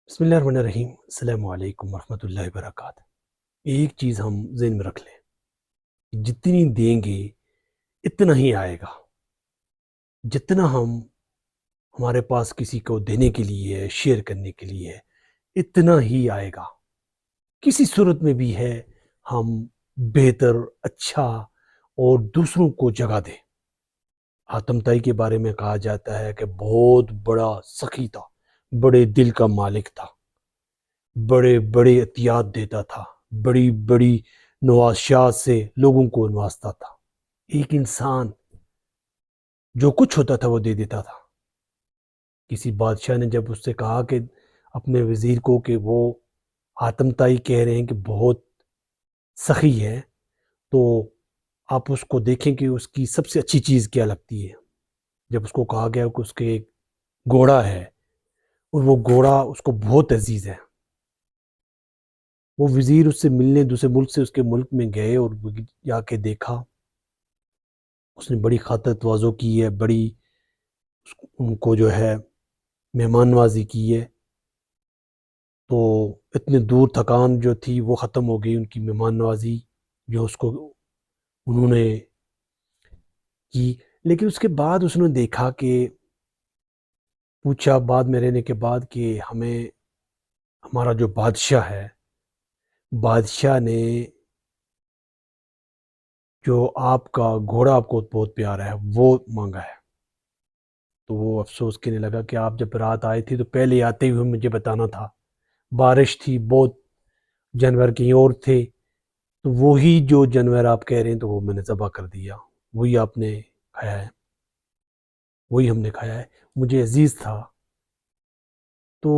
بسم اللہ الرحمن الرحیم۔ السلام علیکم ورحمۃ اللہ وبرکاتہ۔ ایک چیز ہم ذہن میں رکھ لیں کہ جتنی دیں گے اتنا ہی آئے گا۔ جتنا ہمارے پاس کسی کو دینے کے لیے ہے، شیئر کرنے کے لیے ہے، اتنا ہی آئے گا۔ کسی صورت میں بھی ہے ہم بہتر، اچھا اور دوسروں کو جگہ دیں۔ حاتم طائی کے بارے میں کہا جاتا ہے کہ بہت بڑا سخی تھا، بڑے دل کا مالک تھا، بڑے بڑے عطیات دیتا تھا، بڑی بڑی نوازشات سے لوگوں کو نوازتا تھا۔ ایک انسان جو کچھ ہوتا تھا وہ دے دیتا تھا۔ کسی بادشاہ نے جب اس سے کہا کہ اپنے وزیر کو کہ وہ حاتم طائی کہہ رہے ہیں کہ بہت سخی ہے، تو آپ اس کو دیکھیں کہ اس کی سب سے اچھی چیز کیا لگتی ہے۔ جب اس کو کہا گیا کہ اس کے ایک گھوڑا ہے اور وہ گھوڑا اس کو بہت عزیز ہے، وہ وزیر اس سے ملنے دوسرے ملک سے اس کے ملک میں گئے اور جا کے دیکھا، اس نے بڑی خاطر تواضع کی ہے، بڑی ان کو جو ہے مہمان نوازی کی ہے، تو اتنے دور تھکان جو تھی وہ ختم ہو گئی ان کی مہمان نوازی جو اس کو انہوں نے کی۔ لیکن اس کے بعد اس نے دیکھا کہ پوچھا بعد میں رہنے کے بعد کہ ہمیں ہمارا جو بادشاہ ہے، بادشاہ نے جو آپ کا گھوڑا آپ کو بہت پیارا ہے وہ مانگا ہے۔ تو وہ افسوس کرنے لگا کہ آپ جب رات آئے تھے تو پہلے آتے ہوئے مجھے بتانا تھا، بارش تھی، بہت جانور کہیں اور تھے، تو وہی جو جانور آپ کہہ رہے ہیں تو وہ میں نے ذبح کر دیا، وہی آپ نے کھایا ہے، وہی ہم نے کھایا ہے، مجھے عزیز تھا تو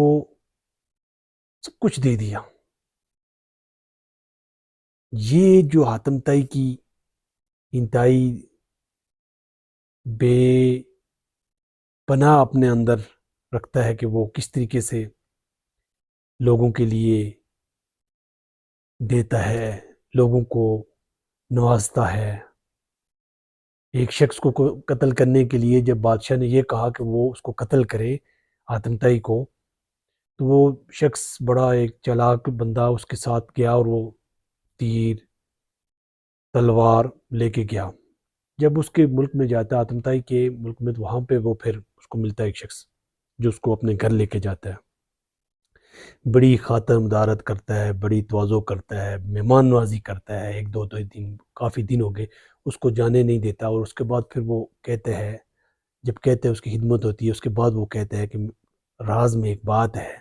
سب کچھ دے دیا۔ یہ جو حاتم طائی کی انتہائی بے پناہ اپنے اندر رکھتا ہے کہ وہ کس طریقے سے لوگوں کے لیے دیتا ہے، لوگوں کو نوازتا ہے۔ ایک شخص کو قتل کرنے کے لیے جب بادشاہ نے یہ کہا کہ وہ اس کو قتل کرے، حاتم طائی کو، تو وہ شخص بڑا ایک چالاک بندہ اس کے ساتھ گیا اور وہ تیر تلوار لے کے گیا۔ جب اس کے ملک میں جاتا ہے، حاتم طائی کے ملک میں، تو وہاں پہ وہ پھر اس کو ملتا ہے ایک شخص جو اس کو اپنے گھر لے کے جاتا ہے، بڑی خاطر مدارت کرتا ہے، بڑی تواضع کرتا ہے، مہمان نوازی کرتا ہے، ایک دو دن کافی دن ہو گئے اس کو جانے نہیں دیتا، اور اس کے بعد پھر وہ کہتے ہیں، جب کہتے ہیں اس کی خدمت ہوتی ہے، اس کے بعد وہ کہتے ہیں کہ راز میں ایک بات ہے،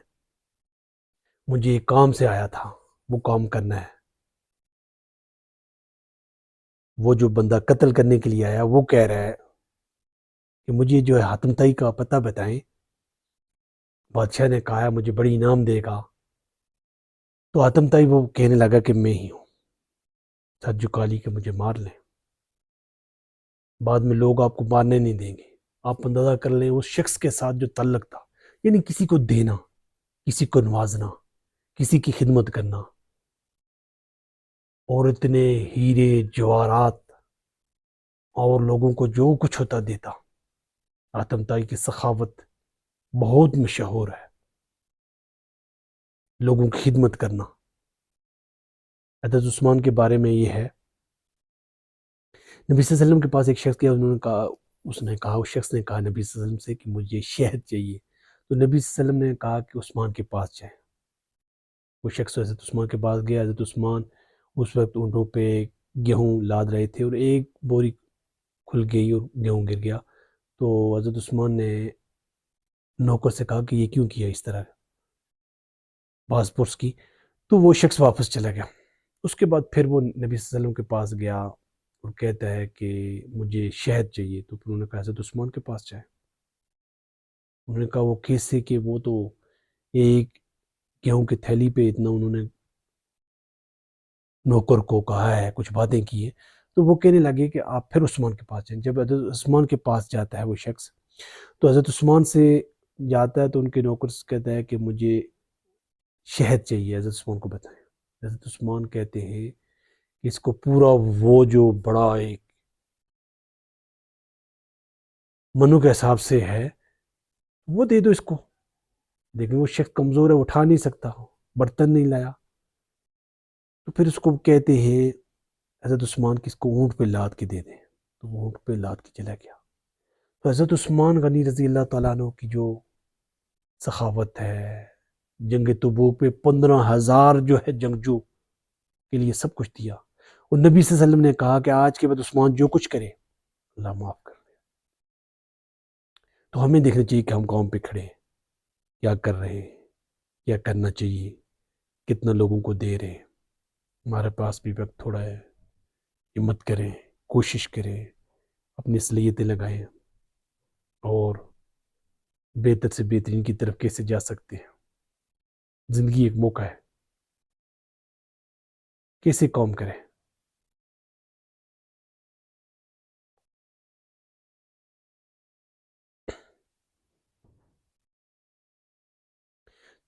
مجھے ایک کام سے آیا تھا، وہ کام کرنا ہے۔ وہ جو بندہ قتل کرنے کے لیے آیا وہ کہہ رہا ہے کہ مجھے جو ہے حاتم طائی کا پتہ بتائیں، بادشاہ نے کہا ہے مجھے بڑی انعام دے گا۔ تو حاتم طائی وہ کہنے لگا کہ میں ہی ہوں، سر جھکا لی کہ مجھے مار لیں، بعد میں لوگ آپ کو مارنے نہیں دیں گے۔ آپ اندازہ کر لیں اس شخص کے ساتھ جو تعلق تھا، یعنی کسی کو دینا، کسی کو نوازنا، کسی کی خدمت کرنا، اور اتنے ہیرے جواہرات اور لوگوں کو جو کچھ ہوتا دیتا۔ حاتم طائی کی سخاوت بہت مشہور ہے، لوگوں کی خدمت کرنا۔ حضرت عثمان کے بارے میں یہ ہے، نبی صلی اللہ علیہ وسلم کے پاس ایک شخص گیا، اس شخص نے کہا نبی صلی اللہ علیہ وسلم سے کہ مجھے شہد چاہیے، تو نبی صلی اللہ علیہ وسلم نے کہا کہ عثمان کے پاس جائیں۔ وہ شخص حضرت عثمان کے پاس گیا، حضرت عثمان اس وقت اونٹوں پہ گیہوں لاد رہے تھے اور ایک بوری کھل گئی اور گیہوں گر گیا، تو حضرت عثمان نے نوکر سے کہا کہ یہ کیوں کیا اس طرح، باز پرس کی، تو وہ شخص واپس چلا گیا۔ اس کے بعد پھر وہ نبی صلی اللہ علیہ وسلم کے پاس گیا اور کہتا ہے کہ مجھے شہد چاہیے، تو پھر انہوں نے کہا حضرت عثمان کے پاس جائے۔ انہوں نے کہا وہ کیسے، کہ وہ تو ایک گیہوں کی تھیلی پہ اتنا انہوں نے نوکر کو کہا ہے، کچھ باتیں کی ہیں، تو وہ کہنے لگے کہ آپ پھر عثمان کے پاس جائیں۔ جب حضرت عثمان کے پاس جاتا ہے وہ شخص، تو حضرت عثمان سے جاتا ہے تو ان کے نوکر سے کہتا ہے کہ مجھے شہد چاہیے، حضرت عثمان کو بتائیں۔ حضرت عثمان کہتے ہیں کہ اس کو پورا وہ جو بڑا ایک منو کے حساب سے ہے وہ دے دو اس کو، لیکن وہ شخص کمزور ہے, اٹھا نہیں سکتا, برتن نہیں لایا, تو پھر اس کو کہتے ہیں حضرت عثمان کس کو اونٹ پہ لاد کے دے دیں, تو وہ اونٹ پہ لاد کے چلا گیا. تو حضرت عثمان غنی رضی اللہ تعالیٰ عنہ کی جو سخاوت ہے, جنگ تبوک پہ 15,000 جو ہے جنگجو کے لیے سب کچھ دیا, اور نبی صلی اللہ علیہ وسلم نے کہا کہ آج کے بعد عثمان جو کچھ کرے اللہ معاف کر دے. تو ہمیں دیکھنا چاہیے کہ ہم قوم پہ کھڑے ہیں, کیا کر رہے ہیں, کیا کرنا چاہیے, کتنا لوگوں کو دے رہے ہیں. ہمارے پاس بھی وقت تھوڑا ہے, ہمت کریں, کوشش کریں, اپنی صلاحیتیں لگائیں, اور بہتر سے بہترین کی طرف کیسے جا سکتے ہیں. زندگی ایک موقع ہے, کیسے کام کریں.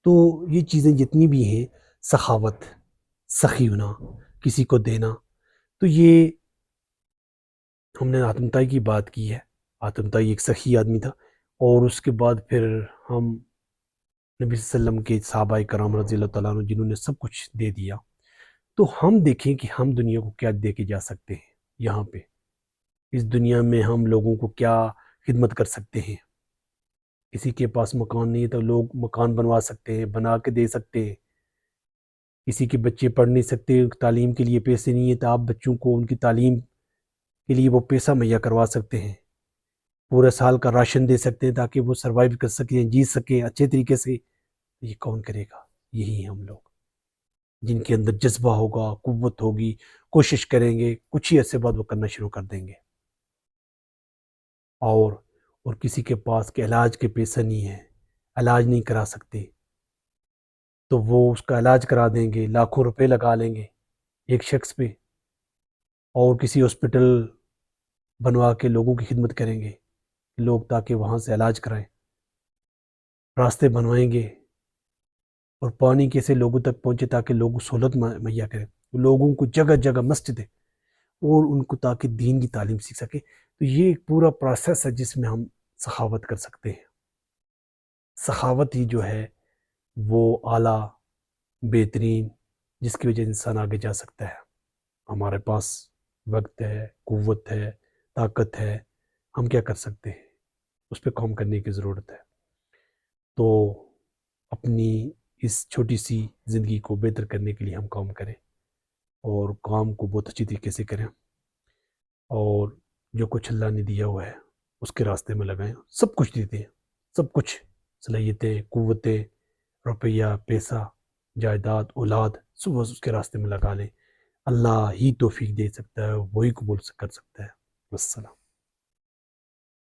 تو یہ چیزیں جتنی بھی ہیں, سخاوت, سخی ہونا, کسی کو دینا, تو یہ ہم نے آتم تائی کی بات کی ہے. آتم تائی ایک سخی آدمی تھا, اور اس کے بعد پھر ہم نبی صلی اللہ علیہ وسلم کے صحابہ کرام رضی اللہ تعالیٰ عنہ جنہوں نے سب کچھ دے دیا. تو ہم دیکھیں کہ ہم دنیا کو کیا دے کے جا سکتے ہیں. یہاں پہ اس دنیا میں ہم لوگوں کو کیا خدمت کر سکتے ہیں. کسی کے پاس مکان نہیں ہے تو لوگ مکان بنوا سکتے ہیں, بنا کے دے سکتے ہیں. کسی کے بچے پڑھ نہیں سکتے, تعلیم کے لیے پیسے نہیں ہیں, تو آپ بچوں کو ان کی تعلیم کے لیے وہ پیسہ مہیا کروا سکتے ہیں. پورے سال کا راشن دے سکتے ہیں تاکہ وہ سروائیو کر سکیں, جی سکیں اچھے طریقے سے. یہ کون کرے گا؟ یہی ہیں ہم لوگ, جن کے اندر جذبہ ہوگا, قوت ہوگی, کوشش کریں گے, کچھ ہی عرصے بعد وہ کرنا شروع کر دیں گے. اور کسی کے پاس کے علاج کے پیسے نہیں ہے, علاج نہیں کرا سکتے, تو وہ اس کا علاج کرا دیں گے, لاکھوں روپے لگا لیں گے ایک شخص پہ, اور کسی ہاسپٹل بنوا کے لوگوں کی خدمت کریں گے, لوگ تاکہ وہاں سے علاج کرائیں. راستے بنوائیں گے, اور پانی کیسے لوگوں تک پہنچے تاکہ لوگ سہولت مہیا کریں. لوگوں کو جگہ جگہ مسجد ہے, اور ان کو تاکہ دین کی تعلیم سیکھ سکے. تو یہ ایک پورا پروسیس ہے جس میں ہم سخاوت کر سکتے ہیں. سخاوت ہی جو ہے وہ اعلیٰ بہترین, جس کی وجہ انسان آگے جا سکتا ہے. ہمارے پاس وقت ہے, قوت ہے, طاقت ہے, ہم کیا کر سکتے ہیں, اس پہ کام کرنے کی ضرورت ہے. تو اپنی اس چھوٹی سی زندگی کو بہتر کرنے کے لیے ہم کام کریں, اور کام کو بہت اچھی طریقے سے کریں, اور جو کچھ اللہ نے دیا ہوا ہے اس کے راستے میں لگائیں. سب کچھ دیتے ہیں, سب کچھ, صلاحیتیں, قوتیں, روپیہ, پیسہ, جائیداد, اولاد, سب اس کے راستے میں لگا لیں. اللہ ہی توفیق دے سکتا ہے, وہی قبول کر سکتا ہے. والسلام.